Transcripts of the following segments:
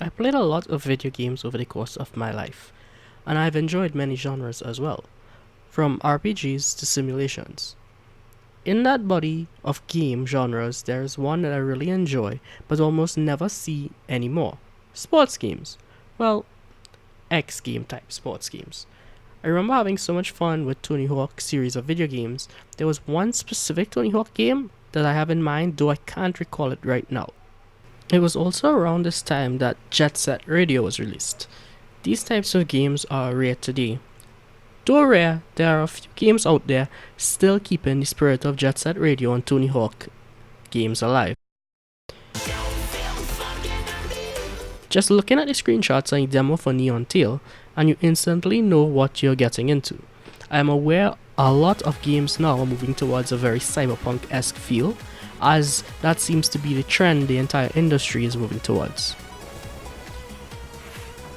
I played a lot of video games over the course of my life, and I've enjoyed many genres as well, from RPGs to simulations. In that body of game genres, there's one that I really enjoy but almost never see anymore: sports games. Well, X game type sports games. I remember having so much fun with Tony Hawk series of video games. There was one specific Tony Hawk game that I have in mind, though I can't recall it right now. It was also around this time that Jet Set Radio was released. These types of games are rare today. Though rare, there are a few games out there still keeping the spirit of Jet Set Radio and Tony Hawk games alive. Just looking at the screenshots and the demo for Neon Tail, and you instantly know what you're getting into. I am aware a lot of games now are moving towards a very cyberpunk-esque feel, as that seems to be the trend the entire industry is moving towards.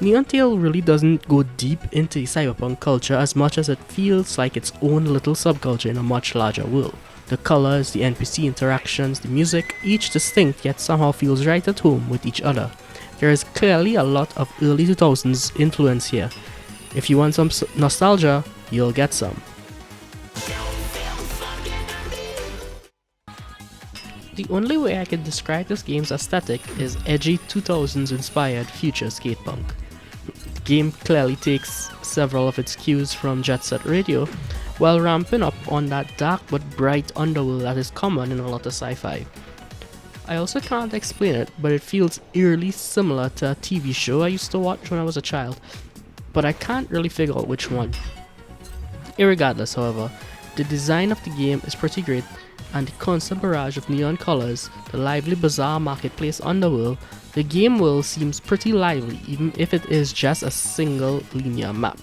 Neon Tail really doesn't go deep into the cyberpunk culture as much as it feels like its own little subculture in a much larger world. The colors, the NPC interactions, the music, each distinct yet somehow feels right at home with each other. There is clearly a lot of early 2000s influence here. If you want some nostalgia, you'll get some. The only way I can describe this game's aesthetic is edgy 2000s inspired future skatepunk. The game clearly takes several of its cues from Jet Set Radio, while ramping up on that dark but bright underworld that is common in a lot of sci-fi. I also can't explain it, but it feels eerily similar to a TV show I used to watch when I was a child, but I can't really figure out which one. Irregardless, however, the design of the game is pretty great, and the constant barrage of neon colors, the lively bizarre marketplace underworld, the game world seems pretty lively even if it is just a single linear map.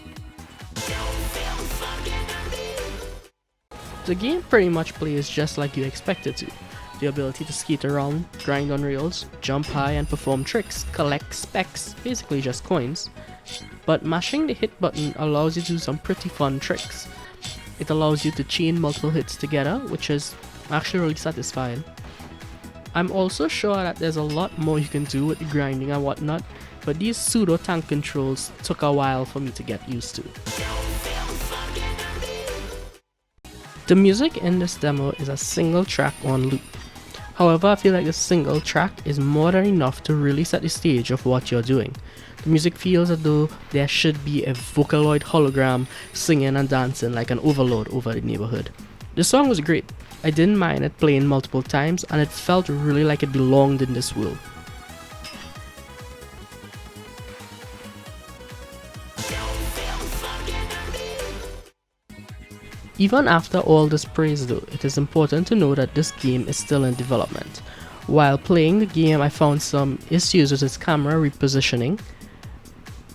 The game pretty much plays just like you expect it to. The ability to skate around, grind on rails, jump high and perform tricks, collect specs, basically just coins. But mashing the hit button allows you to do some pretty fun tricks. It allows you to chain multiple hits together, which is actually really satisfying. I'm also sure that there's a lot more you can do with the grinding and whatnot, but these pseudo tank controls took a while for me to get used to. The music in this demo is a single track on loop. However, I feel like this single track is more than enough to really set the stage of what you're doing. The music feels as though there should be a Vocaloid hologram singing and dancing like an overlord over the neighborhood. The song was great. I didn't mind it playing multiple times, and it felt really like it belonged in this world. Even after all this praise though, it is important to know that this game is still in development. While playing the game, I found some issues with its camera repositioning.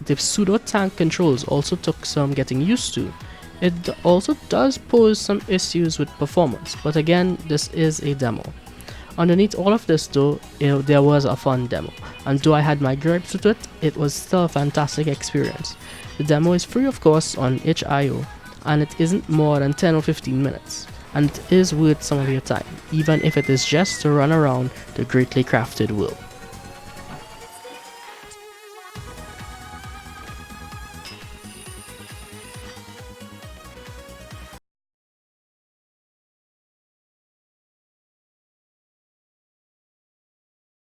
The pseudo tank controls also took some getting used to. It also does pose some issues with performance, but again, this is a demo. Underneath all of this though, there was a fun demo, and though I had my gripes with it, it was still a fantastic experience. The demo is free of course on itch.io, and it isn't more than 10 or 15 minutes, and it is worth some of your time, even if it is just to run around the greatly crafted world.